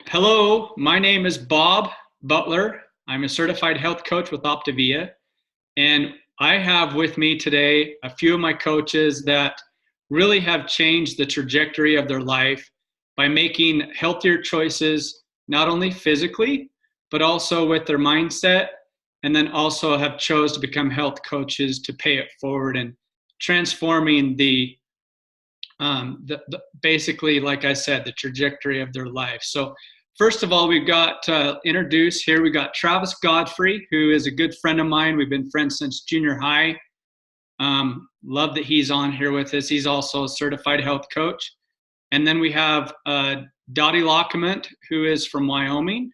Hello, my name is Bob Butler. I'm a certified health coach with OPTAVIA, and I have with me today a few of my coaches that really have changed the trajectory of their life by making healthier choices, not only physically, but also with their mindset, and then also have chose to become health coaches to pay it forward and transforming basically, like I said, the trajectory of their life. So first of all, we've got introduce here, we got Travis Godfrey, who is a good friend of mine. We've been friends since junior high. Love that he's on here with us. He's also a certified health coach. And then we have Dottie Lockament, who is from Wyoming.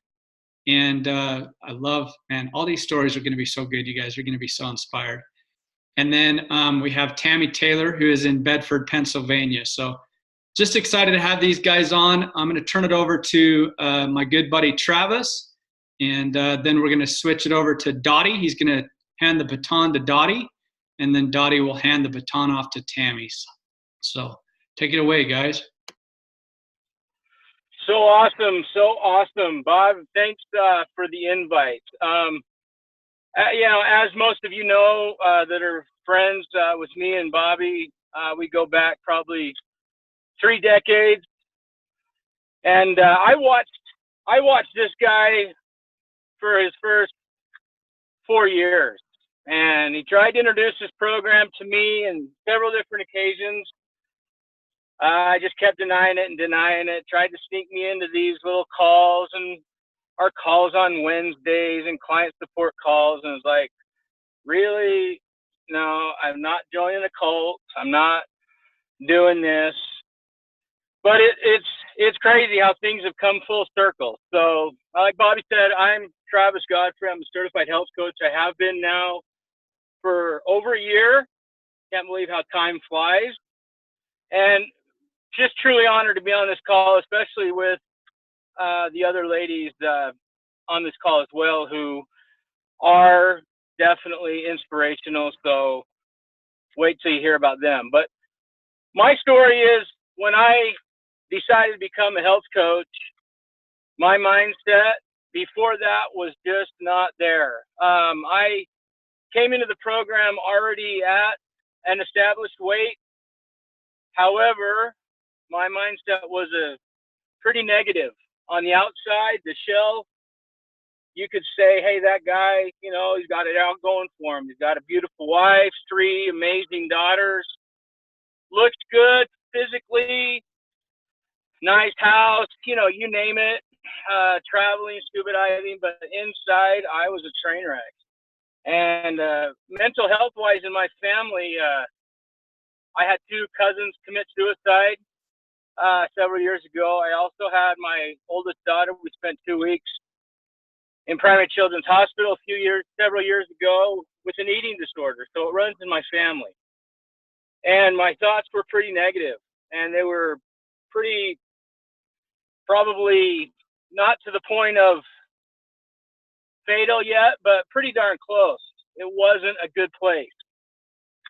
And I love, man, all these stories are going to be so good. You guys are going to be so inspired. And then we have Tammy Taylor, who is in Bedford, Pennsylvania. So just excited to have these guys on. I'm going to turn it over to my good buddy Travis, and then we're going to switch it over to Dottie. He's going to hand the baton to Dottie, and then Dottie will hand the baton off to Tammy. So take it away, guys. So awesome, Bob. Thanks for the invite. As most of you know that are friends with me and Bobby, we go back probably 3 decades, and I watched this guy for his first 4 years, and he tried to introduce his program to me on several different occasions. I just kept denying it, tried to sneak me into these little calls and our calls on Wednesdays and client support calls, and it's like, really? No, I'm not joining a cult. I'm not doing this. But it's crazy how things have come full circle. So, like Bobby said, I'm Travis Godfrey. I'm a certified health coach. I have been now for over a year. Can't believe how time flies. And just truly honored to be on this call, especially with the other ladies on this call as well, who are definitely inspirational. So wait till you hear about them. But my story is, when I decided to become a health coach, my mindset before that was just not there. I came into the program already at an established weight. However, my mindset was pretty negative. On the outside, the shell, you could say, hey, that guy, he's got it out going for him. He's got a beautiful wife, 3 amazing daughters, looks good physically, nice house, you name it, traveling, scuba diving, but inside I was a train wreck. And mental health-wise in my family, I had 2 cousins commit suicide several years ago. I also had my oldest daughter. We spent 2 weeks in Primary Children's Hospital several years ago with an eating disorder. So it runs in my family. And my thoughts were pretty negative, and they were probably not to the point of fatal yet, but pretty darn close. It wasn't a good place.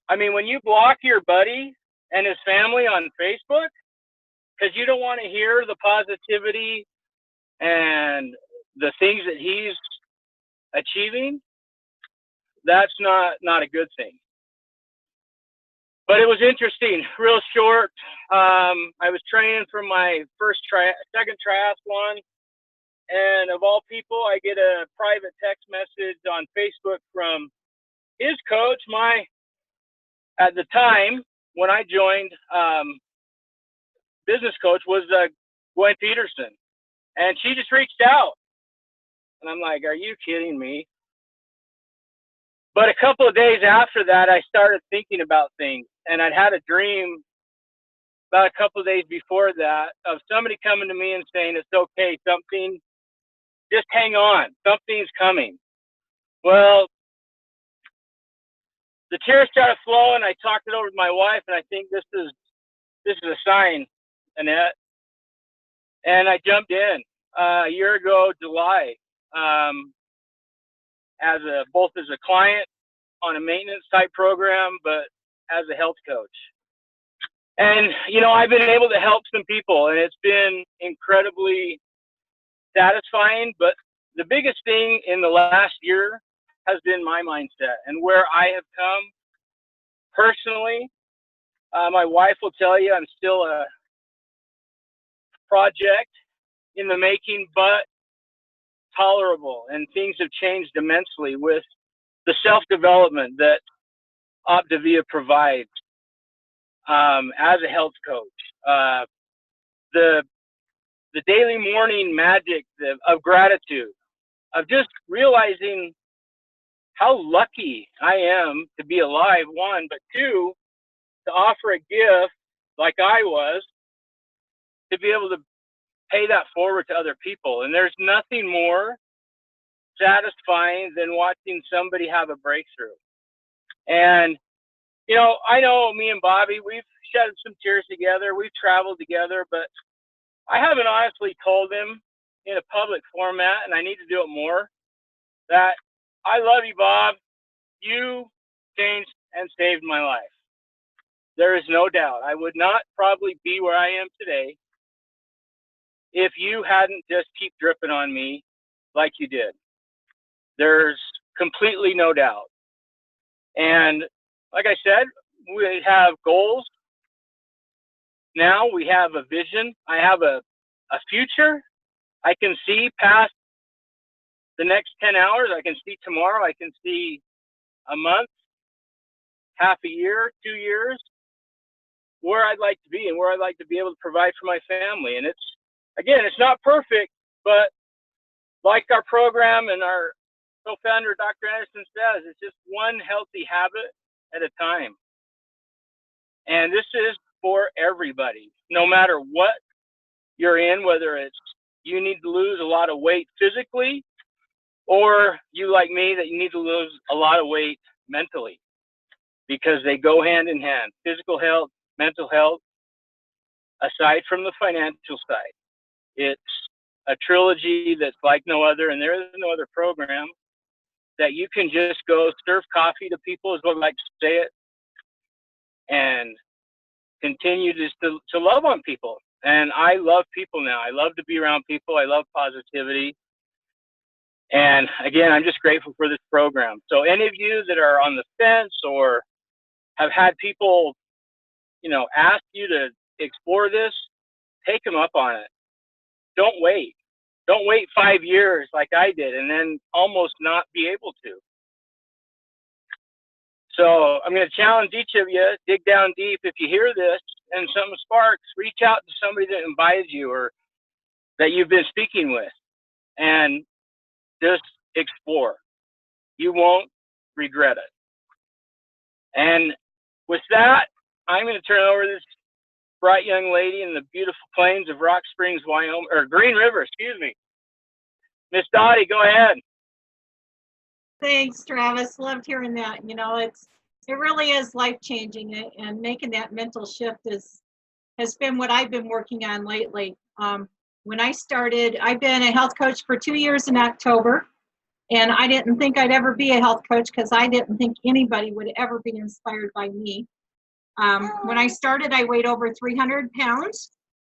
I mean, when you block your buddy and his family on Facebook because you don't want to hear the positivity and the things that he's achieving, that's not a good thing. But it was interesting, real short. I was training for my second triathlon, and of all people, I get a private text message on Facebook from his coach. At the time when I joined, business coach was Gwen Peterson, and she just reached out, and I'm like, are you kidding me? But a couple of days after that, I started thinking about things, and I'd had a dream about a couple of days before that of somebody coming to me and saying, it's okay, just hang on, something's coming. Well, the tears started flowing. I talked it over with my wife, and I think this is a sign, Annette. And I jumped in a year ago, July, both as a client on a maintenance type program, but as a health coach. And, I've been able to help some people, and it's been incredibly satisfying, but the biggest thing in the last year has been my mindset and where I have come personally. My wife will tell you I'm still a project in the making, but tolerable, and things have changed immensely with the self-development that OPTAVIA provides as a health coach. The daily morning magic of gratitude, of just realizing how lucky I am to be alive, one, but two, to offer a gift like I was, to be able to pay that forward to other people. And there's nothing more satisfying than watching somebody have a breakthrough. And, you know, I know me and Bobby, we've shed some tears together, we've traveled together, but I haven't honestly told him in a public format, and I need to do it more, that I love you, Bob. You changed and saved my life. There is no doubt. I would not probably be where I am today if you hadn't just keep dripping on me like you did. There's completely no doubt. And like I said, we have goals. Now we have a vision. I have a future. I can see past the next 10 hours. I can see tomorrow. I can see a month, half a year, 2 years, where I'd like to be and where I'd like to be able to provide for my family. And it's, again, it's not perfect, but like our program and our co-founder, Dr. Anderson, says, it's just one healthy habit at a time. And this is for everybody, no matter what you're in, whether it's you need to lose a lot of weight physically, or you like me that you need to lose a lot of weight mentally, because they go hand in hand. Physical health, mental health, aside from the financial side. It's a trilogy that's like no other, and there is no other program that you can just go serve coffee to people, is what I like to say it, and continue just to love on people. And I love people now. I love to be around people. I love positivity. And again, I'm just grateful for this program. So any of you that are on the fence or have had people, you know, ask you to explore this, take them up on it. Don't wait. Don't wait 5 years like I did and then almost not be able to. So I'm going to challenge each of you, dig down deep. If you hear this and something sparks, reach out to somebody that invited you or that you've been speaking with and just explore. You won't regret it. And with that, I'm going to turn it over to this bright young lady in the beautiful plains of Rock Springs, Wyoming, or Green River, excuse me. Miss Dottie, go ahead. Thanks, Travis. Loved hearing that. You know, it really is life-changing, and making that mental shift has been what I've been working on lately. When I started, I've been a health coach for 2 years in October, and I didn't think I'd ever be a health coach because I didn't think anybody would ever be inspired by me. When I started, I weighed over 300 pounds.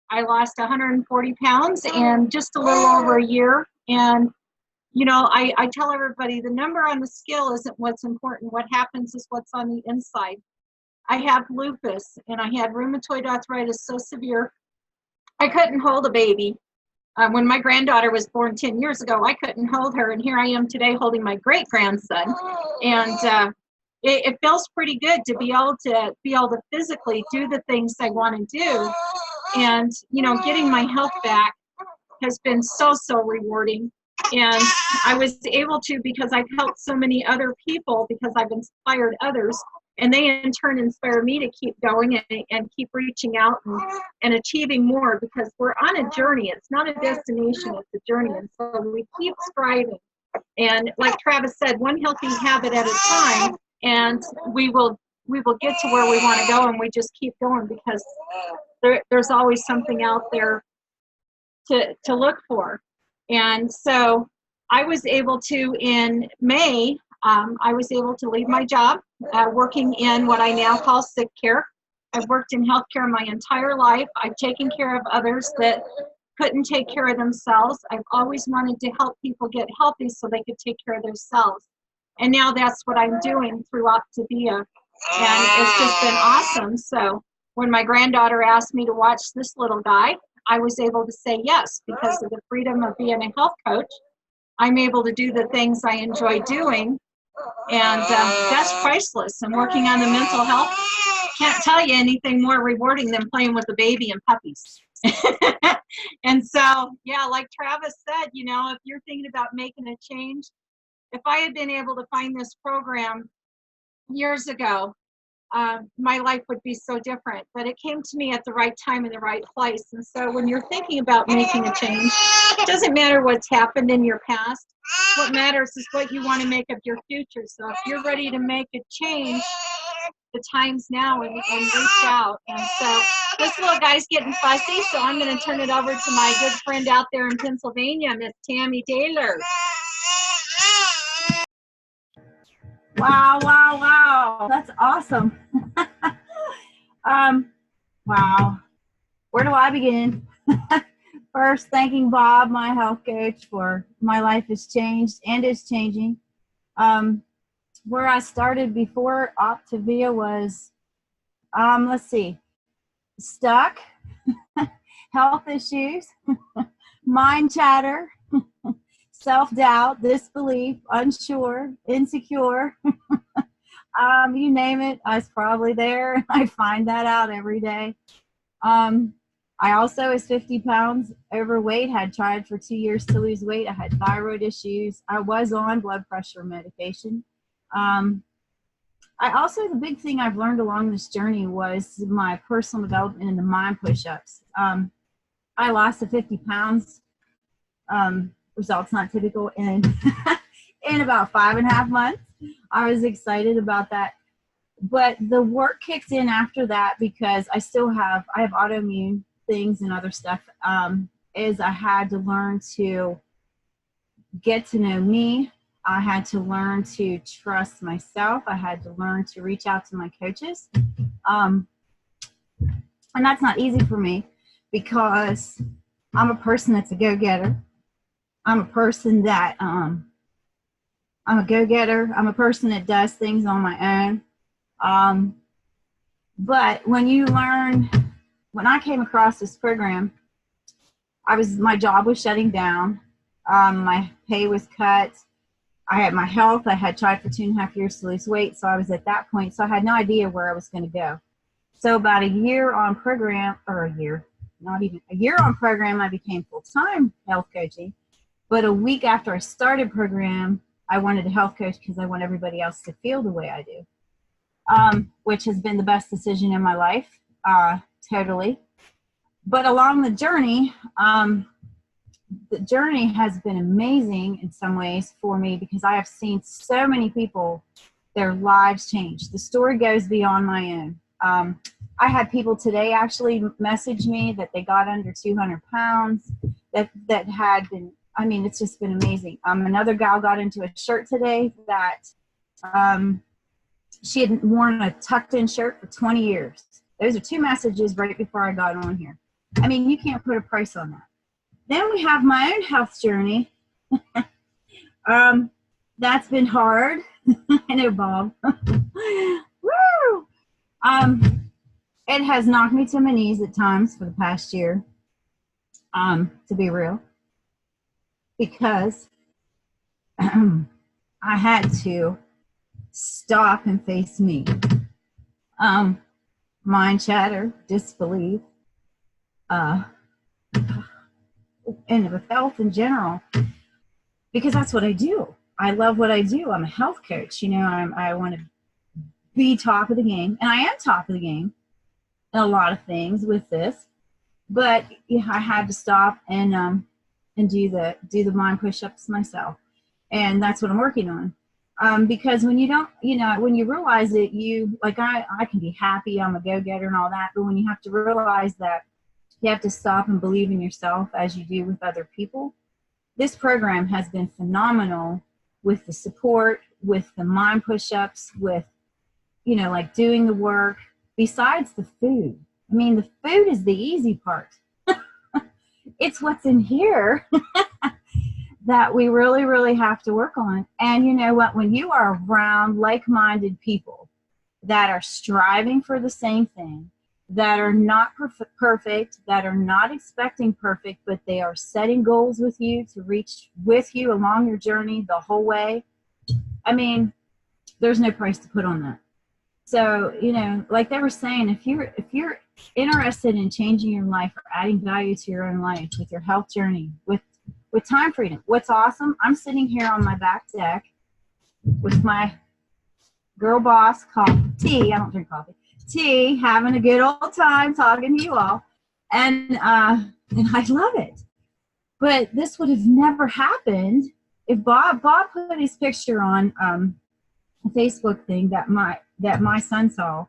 I lost 140 pounds in just a little over a year. And, you know, I tell everybody the number on the scale isn't what's important. What happens is what's on the inside. I have lupus, and I had rheumatoid arthritis so severe, I couldn't hold a baby. When my granddaughter was born 10 years ago, I couldn't hold her. And here I am today holding my great-grandson. And it feels pretty good to be able to physically do the things I want to do. And, you know, getting my health back has been so rewarding. And I was able to, because I've helped so many other people, because I've inspired others, and they in turn inspire me to keep going and keep reaching out and achieving more, because we're on a journey. It's not a destination, it's a journey. And so we keep striving. And like Travis said, one healthy habit at a time, and we will get to where we want to go, and we just keep going, because there's always something out there to look for. And so I was able to, in May, I was able to leave my job working in what I now call sick care. I've worked in healthcare my entire life. I've taken care of others that couldn't take care of themselves. I've always wanted to help people get healthy so they could take care of themselves. And now that's what I'm doing through OPTAVIA. And it's just been awesome. So when my granddaughter asked me to watch this little guy, I was able to say yes, because of the freedom of being a health coach. I'm able to do the things I enjoy doing, and that's priceless. And working on the mental health, can't tell you anything more rewarding than playing with a baby and puppies. And so, yeah, like Travis said, you know, if you're thinking about making a change, if I had been able to find this program years ago, my life would be so different. But it came to me at the right time in the right place. And so when you're thinking about making a change, it doesn't matter what's happened in your past. What matters is what you want to make of your future. So if you're ready to make a change, the time's now, and reach out. And so this little guy's getting fussy, so I'm going to turn it over to my good friend out there in Pennsylvania, Miss Tammy Taylor. Wow, wow, wow. That's awesome. Wow. Where do I begin? First, thanking Bob, my health coach, for my life has changed and is changing. Where I started before OPTAVIA was, let's see, stuck, health issues, mind chatter, self-doubt, disbelief, unsure, insecure. You name it, I was probably there. I find that out every day. I also was 50 pounds overweight, had tried for 2 years to lose weight. I had thyroid issues. I was on blood pressure medication. I also, the big thing I've learned along this journey was my personal development in the mind push-ups. I lost the 50 pounds. Results not typical in in about 5.5 months. I was excited about that, but the work kicked in after that, because I have autoimmune things and other stuff. Is I had to learn to get to know me. I had to learn to trust myself. I had to learn to reach out to my coaches, and that's not easy for me, because I'm a person that's a go-getter. I'm a person that, I'm a go-getter. I'm a person that does things on my own. But when I came across this program, my job was shutting down. My pay was cut. I had my health. I had tried for 2.5 years to lose weight. So I was at that point. So I had no idea where I was going to go. So about a year on program, not even a year on program, I became full-time health coaching. But a week after I started program, I wanted a health coach because I want everybody else to feel the way I do, which has been the best decision in my life, totally. But along the journey has been amazing in some ways for me, because I have seen so many people, their lives change. The story goes beyond my own. I had people today actually message me that they got under 200 pounds, that had been, I mean, it's just been amazing. Another gal got into a shirt today that she had worn a tucked in shirt for 20 years. Those are 2 messages right before I got on here. I mean, you can't put a price on that. Then we have my own health journey. That's been hard. I know, Bob. Woo! It has knocked me to my knees at times for the past year, to be real, because I had to stop and face me. Mind chatter, disbelief, and with health in general, because that's what I do. I love what I do. I'm a health coach. You know, I want to be top of the game, and I am top of the game in a lot of things with this. But yeah, I had to stop and do the mind push-ups myself, and that's what I'm working on. Because when you don't, when you realize it, I can be happy, I'm a go-getter and all that, but when you have to realize that you have to stop and believe in yourself as you do with other people. This program has been phenomenal with the support, with the mind push-ups, with, like doing the work, besides the food. I mean, the food is the easy part. it's what's in here that we really, really have to work on. And you know what? When you are around like-minded people that are striving for the same thing, that are not perfect, that are not expecting perfect, but they are setting goals with you to reach with you along your journey the whole way, I mean, there's no price to put on that. So, you know, like they were saying, if you're interested in changing your life or adding value to your own life with your health journey, with time freedom, what's awesome, I'm sitting here on my back deck with my girl boss tea. I don't drink coffee. Tea, having a good old time talking to you all. And I love it. But this would have never happened if Bob put his picture on a Facebook thing that my son saw,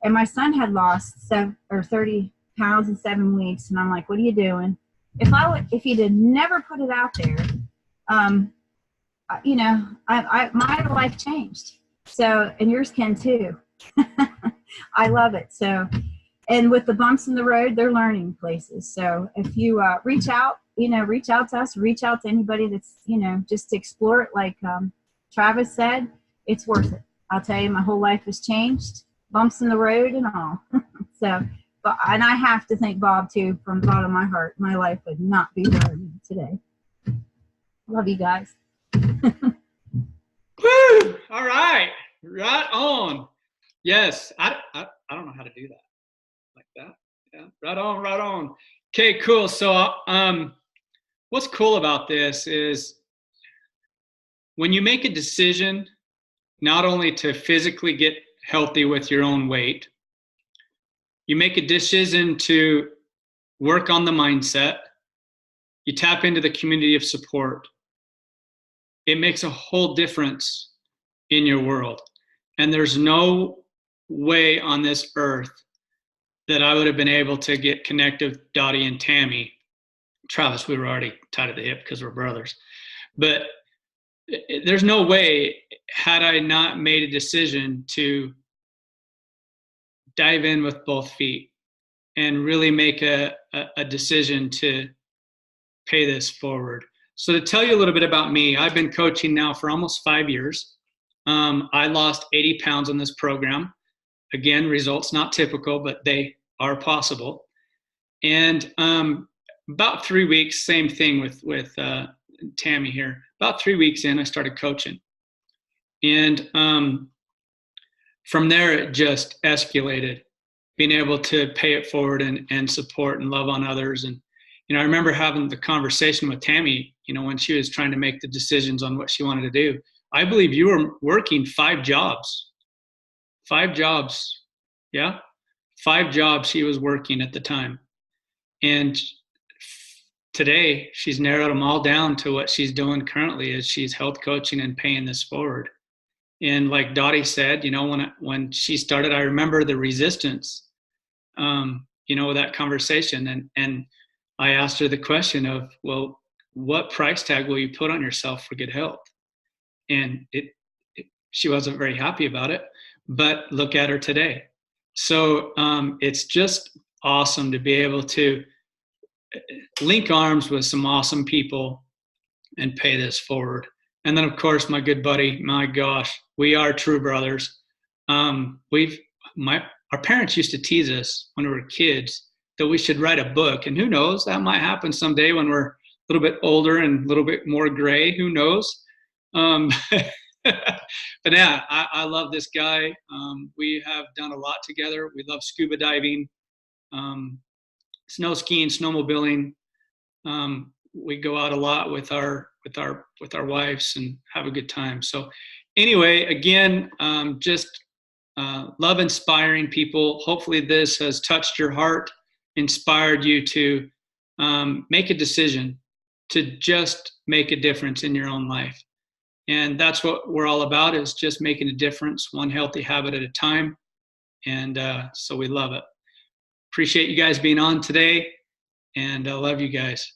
and my son had lost 30 pounds in 7 weeks, and I'm like, what are you doing? If he did never put it out there, you know, my life changed. So, and yours can too. I love it. So, and with the bumps in the road, they're learning places. So if you reach out to us, reach out to anybody that's, you know, just to explore it. Like Travis said, it's worth it. I'll tell you, my whole life has changed, bumps in the road and all. So, and I have to thank Bob too, from the bottom of my heart. My life would not be where it is today. Love you guys. Woo! All right. Right on. Yes. I don't know how to do that. Like that. Yeah. Right on, right on. Okay, cool. So what's cool about this is when you make a decision not only to physically get healthy with your own weight, you make a decision to work on the mindset, you tap into the community of support. It makes a whole difference in your world. And there's no way on this earth that I would have been able to get connected with Dottie and Tammy. Travis, we were already tied at the hip because we're brothers. But there's no way, had I not made a decision to dive in with both feet and really make a decision to pay this forward. So to tell you a little bit about me, I've been coaching now for almost 5 years. I lost 80 pounds in this program. Again, results not typical, but they are possible. And about 3 weeks, same thing with Tammy here. About 3 weeks in, I started coaching. And from there, it just escalated, being able to pay it forward and support and love on others. And, you know, I remember having the conversation with Tammy, you know, when she was trying to make the decisions on what she wanted to do. I believe you were working 5 jobs. 5 jobs. Yeah. 5 jobs she was working at the time. And today she's narrowed them all down to what she's doing currently is she's health coaching and paying this forward. And like Dottie said, you know, when she started, I remember the resistance, you know, that conversation. And I asked her the question of, well, what price tag will you put on yourself for good health? And she wasn't very happy about it, but look at her today. So it's just awesome to be able to link arms with some awesome people and pay this forward. And then, of course, my good buddy, my gosh, we are true brothers. Our parents used to tease us when we were kids that we should write a book. And who knows, that might happen someday when we're a little bit older and a little bit more gray. Who knows? But yeah, I love this guy. We have done a lot together. We love scuba diving, snow skiing, snowmobiling. We go out a lot with our wives and have a good time. So anyway, again, just love inspiring people. Hopefully this has touched your heart, inspired you to make a decision to just make a difference in your own life. And that's what we're all about, is just making a difference, one healthy habit at a time. And so we love it. Appreciate you guys being on today, and I love you guys.